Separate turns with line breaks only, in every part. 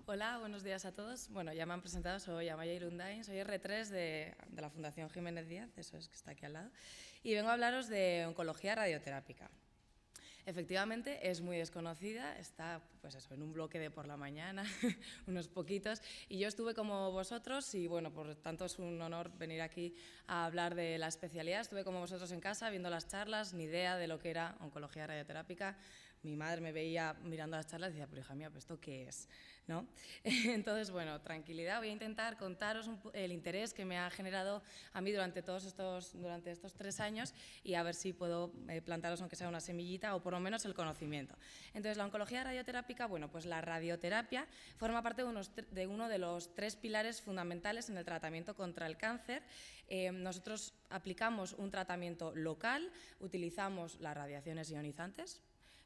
Hola, buenos días a todos. Bueno, ya me han presentado, soy Amaya Irundain, soy R3 de la Fundación Jiménez Díaz, eso es que está aquí al lado, y vengo a hablaros de oncología radioterápica. Efectivamente, es muy desconocida, está pues eso, en un bloque de por la mañana, unos poquitos, y yo estuve como vosotros, y bueno, por tanto es un honor venir aquí a hablar de la especialidad. Estuve como vosotros en casa viendo las charlas, ni idea de lo que era oncología radioterápica. Mi madre me veía mirando las charlas y decía, pero hija mía, ¿esto qué es? ¿No? Entonces, bueno, tranquilidad, voy a intentar contaros el interés que me ha generado a mí durante estos 3 años y a ver si puedo plantaros aunque sea una semillita o por lo menos el conocimiento. Entonces, la oncología radioterápica, bueno, pues la radioterapia forma parte de uno de los 3 pilares fundamentales en el tratamiento contra el cáncer. Nosotros aplicamos un tratamiento local, utilizamos las radiaciones ionizantes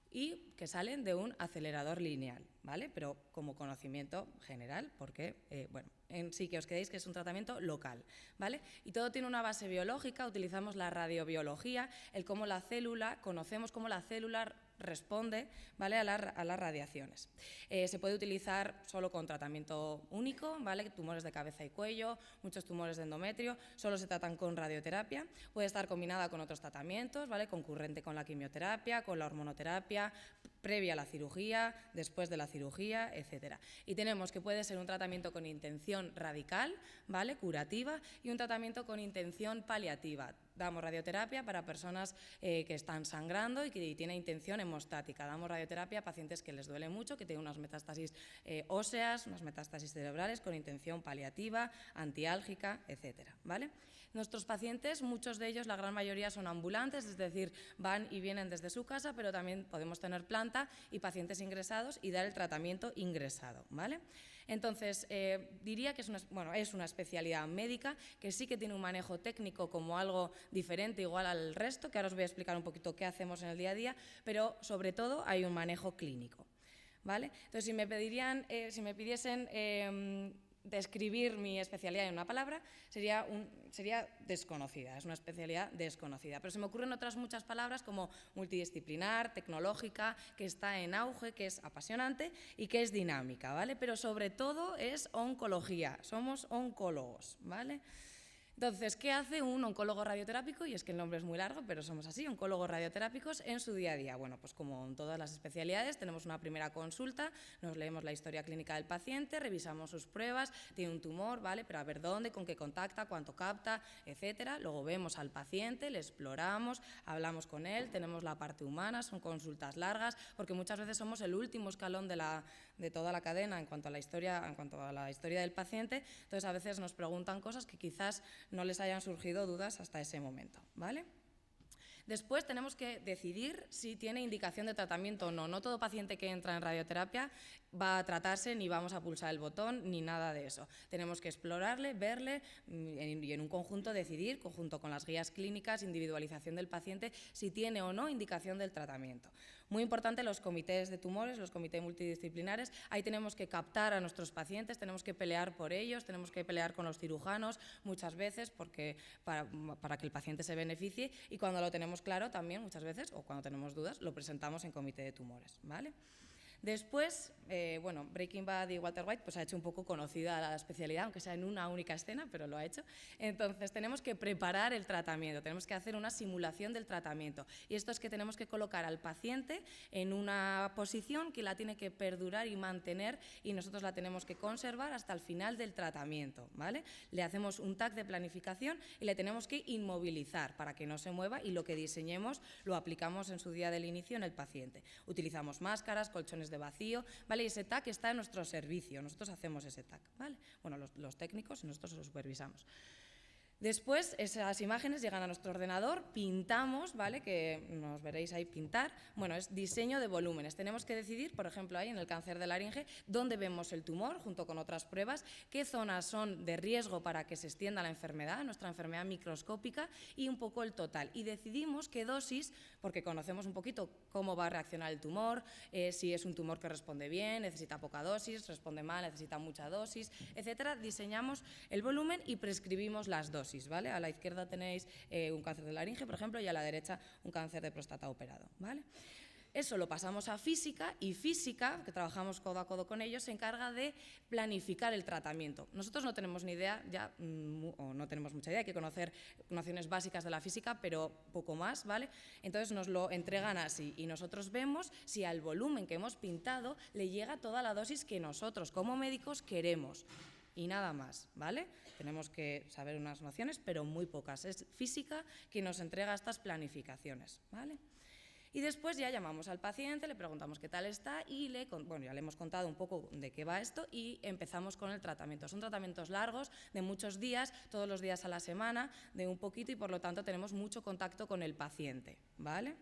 y que salen de un acelerador lineal, ¿vale? Pero como conocimiento general, porque, bueno, en sí que os quedéis que es un tratamiento local, ¿vale? Y todo tiene una base biológica, utilizamos la radiobiología, conocemos cómo la célula responde, ¿vale? a las radiaciones. Se puede utilizar solo con tratamiento único, ¿vale? Tumores de cabeza y cuello, muchos tumores de endometrio, solo se tratan con radioterapia, puede estar combinada con otros tratamientos, ¿vale? Concurrente con la quimioterapia, con la hormonoterapia, previa a la cirugía, después de la cirugía, etcétera. Y tenemos que puede ser un tratamiento con intención radical, ¿vale? Curativa, y un tratamiento con intención paliativa. Damos radioterapia para personas que están sangrando y que tienen intención hemostática. Damos radioterapia a pacientes que les duele mucho, que tienen unas metástasis óseas, unas metástasis cerebrales con intención paliativa, antiálgica, etcétera, ¿vale? Nuestros pacientes, muchos de ellos, la gran mayoría son ambulantes, es decir, van y vienen desde su casa, pero también podemos tener planta y pacientes ingresados y dar el tratamiento ingresado, ¿vale? Entonces, diría que es una especialidad médica que sí que tiene un manejo técnico como algo diferente, igual al resto, que ahora os voy a explicar un poquito qué hacemos en el día a día, pero sobre todo hay un manejo clínico, ¿vale? Entonces, si me pidiesen describir mi especialidad en una palabra, sería desconocida, es una especialidad desconocida. Pero se me ocurren otras muchas palabras como multidisciplinar, tecnológica, que está en auge, que es apasionante y que es dinámica, ¿vale? Pero sobre todo es oncología, somos oncólogos, ¿vale? Entonces, ¿qué hace un oncólogo radioterápico? Y es que el nombre es muy largo, pero somos así, oncólogos radioterápicos en su día a día. Bueno, pues como en todas las especialidades, tenemos una primera consulta, nos leemos la historia clínica del paciente, revisamos sus pruebas, tiene un tumor, ¿vale? Pero a ver dónde, con qué contacta, cuánto capta, etcétera. Luego vemos al paciente, le exploramos, hablamos con él, tenemos la parte humana, son consultas largas, porque muchas veces somos el último escalón de toda la cadena en cuanto a la historia del paciente. Entonces, a veces nos preguntan cosas que quizás no les hayan surgido dudas hasta ese momento, ¿vale? Después tenemos que decidir si tiene indicación de tratamiento o no. No todo paciente que entra en radioterapia va a tratarse, ni vamos a pulsar el botón, ni nada de eso. Tenemos que explorarle, verle y en un conjunto decidir, conjunto con las guías clínicas, individualización del paciente, si tiene o no indicación del tratamiento. Muy importante los comités de tumores, los comités multidisciplinares. Ahí tenemos que captar a nuestros pacientes, tenemos que pelear por ellos, tenemos que pelear con los cirujanos muchas veces para que el paciente se beneficie, y cuando lo tenemos claro también muchas veces, o cuando tenemos dudas, lo presentamos en comité de tumores, ¿vale? Después, Breaking Bad y Walter White pues ha hecho un poco conocida la especialidad, aunque sea en una única escena, pero lo ha hecho. Entonces, tenemos que preparar el tratamiento, tenemos que hacer una simulación del tratamiento. Y esto es que tenemos que colocar al paciente en una posición que la tiene que perdurar y mantener, y nosotros la tenemos que conservar hasta el final del tratamiento, ¿vale? Le hacemos un TAC de planificación y le tenemos que inmovilizar para que no se mueva, y lo que diseñemos lo aplicamos en su día del inicio en el paciente. Utilizamos máscaras, colchones de vacío, ¿vale? Y ese TAC está en nuestro servicio, nosotros hacemos ese TAC, ¿vale? Bueno, los técnicos, y nosotros lo supervisamos. Después, esas imágenes llegan a nuestro ordenador, pintamos, ¿vale? Que nos veréis ahí pintar. Bueno, es diseño de volúmenes. Tenemos que decidir, por ejemplo, ahí en el cáncer de laringe, dónde vemos el tumor, junto con otras pruebas, qué zonas son de riesgo para que se extienda la enfermedad, nuestra enfermedad microscópica, y un poco el total. Y decidimos qué dosis, porque conocemos un poquito cómo va a reaccionar el tumor, si es un tumor que responde bien, necesita poca dosis, responde mal, necesita mucha dosis, etcétera. Diseñamos el volumen y prescribimos las dosis. ¿Vale? A la izquierda tenéis un cáncer de laringe, por ejemplo, y a la derecha un cáncer de próstata operado, ¿vale? Eso lo pasamos a física y física, que trabajamos codo a codo con ellos, se encarga de planificar el tratamiento. Nosotros no tenemos ni idea, o no tenemos mucha idea, hay que conocer nociones básicas de la física, pero poco más, ¿vale? Entonces nos lo entregan así y nosotros vemos si al volumen que hemos pintado le llega toda la dosis que nosotros como médicos queremos. Y nada más, ¿vale? Tenemos que saber unas nociones, pero muy pocas. Es física quien nos entrega estas planificaciones, ¿vale? Y después ya llamamos al paciente, le preguntamos qué tal está y ya le hemos contado un poco de qué va esto y empezamos con el tratamiento. Son tratamientos largos, de muchos días, todos los días a la semana, de un poquito y por lo tanto tenemos mucho contacto con el paciente, ¿vale?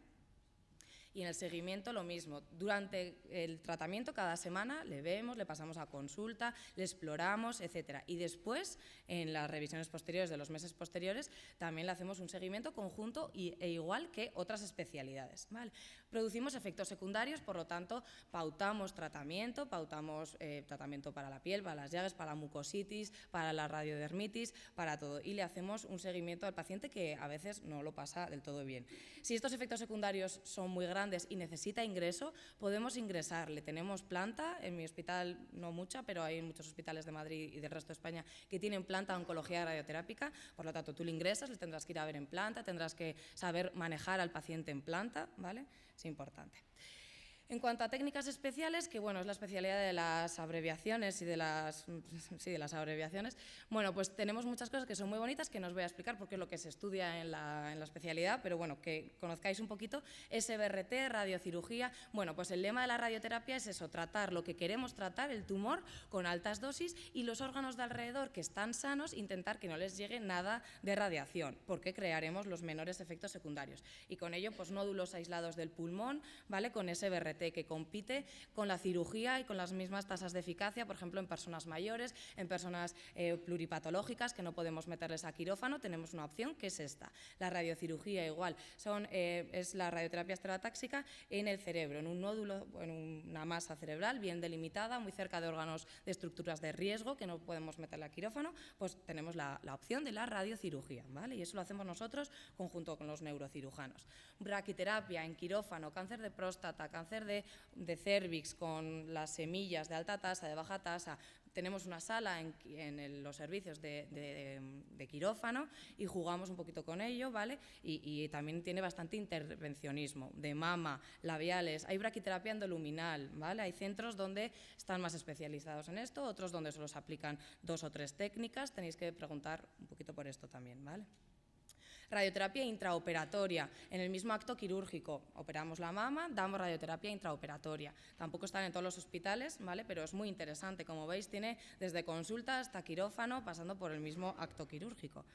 Y en el seguimiento lo mismo. Durante el tratamiento cada semana le vemos, le pasamos a consulta, le exploramos, etc. Y después, en las revisiones posteriores de los meses posteriores, también le hacemos un seguimiento conjunto e igual que otras especialidades, ¿vale? Producimos efectos secundarios, por lo tanto, pautamos tratamiento para la piel, para las llagas, para la mucositis, para la radiodermitis, para todo. Y le hacemos un seguimiento al paciente que a veces no lo pasa del todo bien. Si estos efectos secundarios son muy grandes y necesita ingreso, podemos ingresarle. Tenemos planta, en mi hospital no mucha, pero hay muchos hospitales de Madrid y del resto de España que tienen planta de oncología radioterápica, por lo tanto tú le ingresas, le tendrás que ir a ver en planta, tendrás que saber manejar al paciente en planta, ¿vale? Es importante. En cuanto a técnicas especiales, que bueno, es la especialidad de las abreviaciones y de las abreviaciones, bueno, pues tenemos muchas cosas que son muy bonitas que no os voy a explicar porque es lo que se estudia en la especialidad, pero bueno, que conozcáis un poquito. SBRT, radiocirugía, bueno, pues el lema de la radioterapia es eso, tratar lo que queremos tratar, el tumor, con altas dosis y los órganos de alrededor que están sanos, intentar que no les llegue nada de radiación, porque crearemos los menores efectos secundarios. Y con ello, pues nódulos aislados del pulmón, ¿vale? Con SBRT, que compite con la cirugía y con las mismas tasas de eficacia, por ejemplo, en personas mayores, en personas pluripatológicas que no podemos meterles a quirófano, tenemos una opción que es esta. La radiocirugía igual, es la radioterapia estereotáxica en el cerebro, en un nódulo, en una masa cerebral bien delimitada, muy cerca de órganos de estructuras de riesgo que no podemos meterle a quirófano, pues tenemos la opción de la radiocirugía, ¿vale? Y eso lo hacemos nosotros conjunto con los neurocirujanos. Braquiterapia en quirófano, cáncer de próstata, cáncer de cérvix con las semillas de alta tasa, de baja tasa. Tenemos una sala en los servicios de quirófano y jugamos un poquito con ello, ¿vale? Y también tiene bastante intervencionismo de mama, labiales. Hay braquiterapia endoluminal, ¿vale? Hay centros donde están más especializados en esto, otros donde solo se aplican 2 o 3 técnicas. Tenéis que preguntar un poquito por esto también, ¿vale? Radioterapia intraoperatoria, en el mismo acto quirúrgico, operamos la mama, damos radioterapia intraoperatoria. Tampoco están en todos los hospitales, ¿vale? Pero es muy interesante, como veis, tiene desde consulta hasta quirófano, pasando por el mismo acto quirúrgico,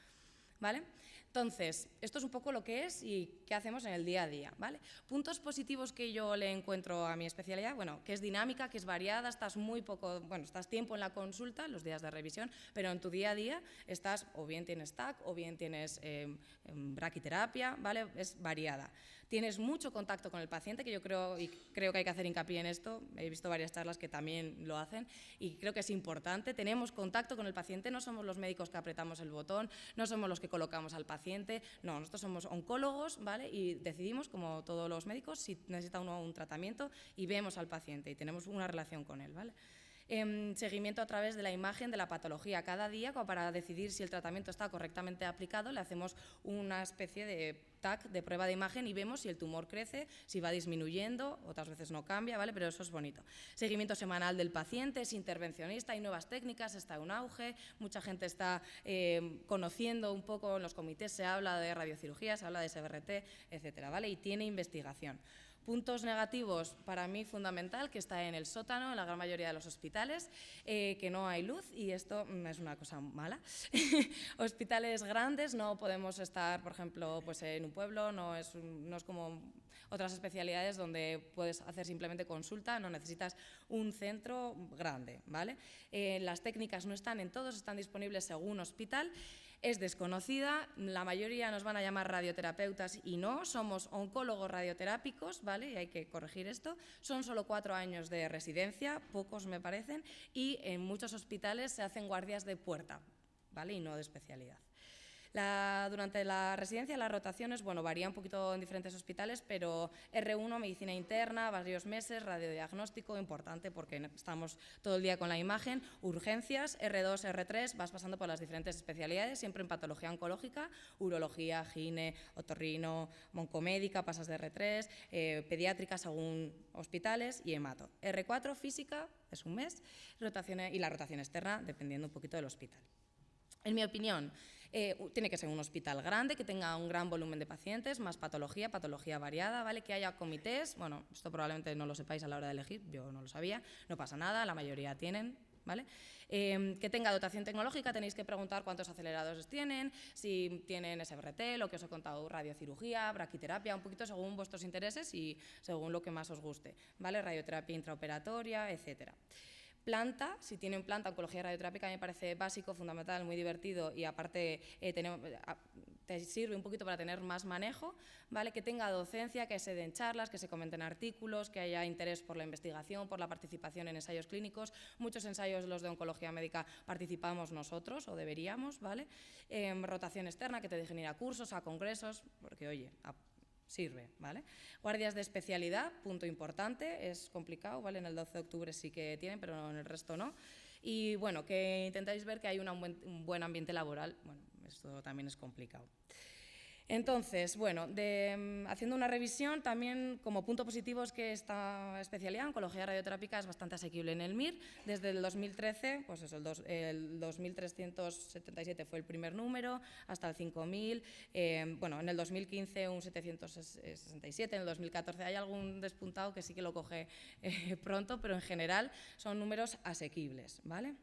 ¿vale? Entonces, esto es un poco lo que es y qué hacemos en el día a día, ¿vale? Puntos positivos que yo le encuentro a mi especialidad, bueno, que es dinámica, que es variada, estás tiempo en la consulta, los días de revisión, pero en tu día a día estás, o bien tienes TAC, o bien tienes braquiterapia, ¿vale? Es variada. Tienes mucho contacto con el paciente, que yo creo que hay que hacer hincapié en esto, he visto varias charlas que también lo hacen y creo que es importante. Tenemos contacto con el paciente, no somos los médicos que apretamos el botón, no somos los que colocamos al paciente, no, nosotros somos oncólogos, ¿vale? Y decidimos, como todos los médicos, si necesita uno un tratamiento y vemos al paciente y tenemos una relación con él, ¿vale? Seguimiento a través de la imagen de la patología. Cada día, como para decidir si el tratamiento está correctamente aplicado, le hacemos una especie de TAC de prueba de imagen y vemos si el tumor crece, si va disminuyendo, otras veces no cambia, ¿vale? Pero eso es bonito. Seguimiento semanal del paciente, es intervencionista, hay nuevas técnicas, está en auge, mucha gente está conociendo un poco, en los comités se habla de radiocirugía, se habla de SBRT, etcétera, ¿vale? Y tiene investigación. Puntos negativos, para mí fundamental, que está en el sótano, en la gran mayoría de los hospitales, que no hay luz y esto es una cosa mala. Hospitales grandes, no podemos estar, por ejemplo, pues en un pueblo, no es como otras especialidades donde puedes hacer simplemente consulta, no necesitas un centro grande, ¿vale? Las técnicas no están en todos, están disponibles según hospital. Es desconocida, la mayoría nos van a llamar radioterapeutas y no, somos oncólogos radioterápicos, ¿vale? Y hay que corregir esto. Son solo 4 años de residencia, pocos me parecen, y en muchos hospitales se hacen guardias de puerta, ¿vale? Y no de especialidad. Durante la residencia, las rotaciones, bueno, varía un poquito en diferentes hospitales, pero R1, medicina interna, varios meses, radiodiagnóstico, importante porque estamos todo el día con la imagen, urgencias, R2, R3, vas pasando por las diferentes especialidades, siempre en patología oncológica, urología, gine, otorrino, oncomédica, pasas de R3, pediátrica según hospitales y hemato. R4, física, es un mes, y la rotación externa, dependiendo un poquito del hospital. En mi opinión, tiene que ser un hospital grande, que tenga un gran volumen de pacientes, más patología variada, ¿vale? Que haya comités, bueno, esto probablemente no lo sepáis a la hora de elegir, yo no lo sabía, no pasa nada, la mayoría tienen, ¿vale? Que tenga dotación tecnológica, tenéis que preguntar cuántos aceleradores tienen, si tienen SBRT, lo que os he contado, radiocirugía, braquiterapia, un poquito según vuestros intereses y según lo que más os guste, ¿vale? Radioterapia intraoperatoria, etcétera. Planta, si tienen planta, oncología radioterápica me parece básico, fundamental, muy divertido y aparte te sirve un poquito para tener más manejo, ¿vale? Que tenga docencia, que se den charlas, que se comenten artículos, que haya interés por la investigación, por la participación en ensayos clínicos. Muchos ensayos, los de oncología médica, participamos nosotros o deberíamos, ¿vale? Rotación externa, que te dejen ir a cursos, a congresos, porque oye, sirve, ¿vale? Guardias de especialidad, punto importante, es complicado, ¿vale? En el 12 de octubre sí que tienen, pero en el resto no. Y bueno, que intentáis ver que hay un buen ambiente laboral, bueno, esto también es complicado. Entonces, bueno, haciendo una revisión, también como punto positivo es que esta especialidad, oncología radioterápica, es bastante asequible en el MIR. Desde el 2013, pues eso, el 2.377 fue el primer número, hasta el 5.000. Bueno, en el 2015 un 767, en el 2014 hay algún despuntado que sí que lo coge pronto, pero en general son números asequibles, ¿vale?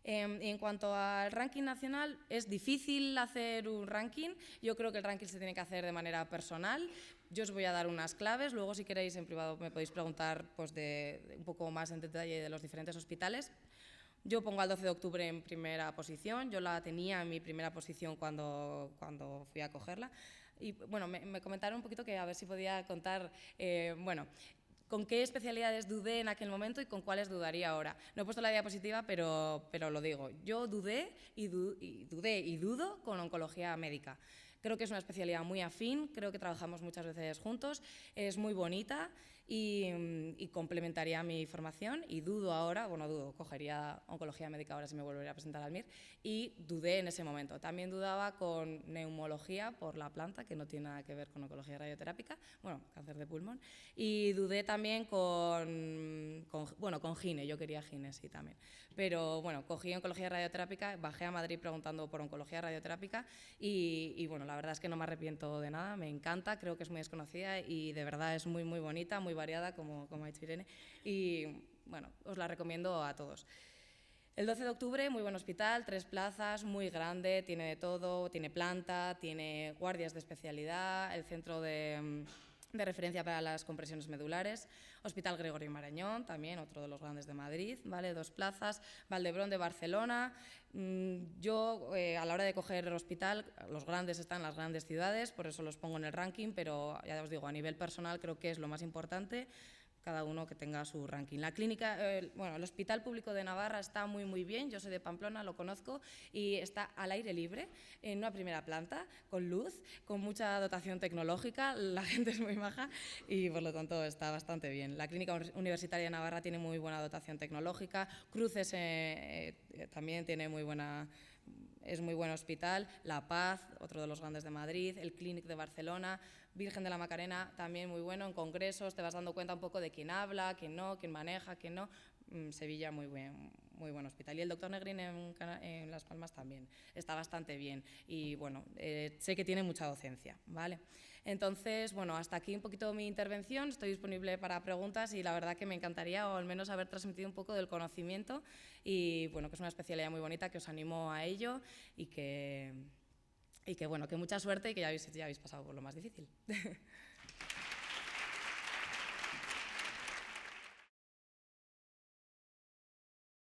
En cuanto al ranking nacional, es difícil hacer un ranking. Yo creo que el ranking se tiene que hacer de manera personal. Yo os voy a dar unas claves, luego si queréis en privado me podéis preguntar pues, un poco más en detalle de los diferentes hospitales. Yo pongo al 12 de octubre en primera posición, yo la tenía en mi primera posición cuando fui a cogerla. Y bueno, me comentaron un poquito que a ver si podía contar, bueno, con qué especialidades dudé en aquel momento y con cuáles dudaría ahora. No he puesto la diapositiva, pero lo digo. Yo dudé y dudo con oncología médica. Creo que es una especialidad muy afín, creo que trabajamos muchas veces juntos, es muy bonita y complementaría mi formación y dudo ahora, bueno, cogería oncología médica ahora si me volvería a presentar al MIR y dudé en ese momento. También dudaba con neumología por la planta, que no tiene nada que ver con oncología radioterápica, bueno, cáncer de pulmón, y dudé también con gine, yo quería gine, sí, también. Pero bueno, cogí oncología radioterápica, bajé a Madrid preguntando por oncología radioterápica y bueno, la verdad es que no me arrepiento de nada, me encanta, creo que es muy desconocida y de verdad es muy, muy bonita, muy variada, como ha dicho Irene, y bueno, os la recomiendo a todos. El 12 de octubre, muy buen hospital, 3 plazas, muy grande, tiene de todo, tiene planta, tiene guardias de especialidad, el centro de referencia para las compresiones medulares, Hospital Gregorio Marañón, también otro de los grandes de Madrid, ¿vale? 2 plazas, Valdebrón de Barcelona. Yo, a la hora de coger el hospital, los grandes están en las grandes ciudades, por eso los pongo en el ranking, pero ya os digo, a nivel personal creo que es lo más importante, cada uno que tenga su ranking. La clínica, bueno, el Hospital Público de Navarra está muy, muy bien, yo soy de Pamplona, lo conozco, y está al aire libre, en una primera planta, con luz, con mucha dotación tecnológica, la gente es muy maja y por lo tanto está bastante bien. La Clínica Universitaria de Navarra tiene muy buena dotación tecnológica, Cruces también tiene es muy buen hospital, La Paz, otro de los grandes de Madrid, el Clínic de Barcelona, Virgen de la Macarena, también muy bueno, en congresos te vas dando cuenta un poco de quién habla, quién no, quién maneja, quién no. Sevilla, muy buen hospital. Y el Dr. Negrín en Las Palmas también está bastante bien. Y bueno, sé que tiene mucha docencia, ¿vale? Entonces, bueno, hasta aquí un poquito mi intervención. Estoy disponible para preguntas y la verdad que me encantaría, o al menos haber transmitido un poco del conocimiento. Y bueno, que es una especialidad muy bonita, que os animo a ello y que bueno, que mucha suerte y que ya habéis pasado por lo más difícil.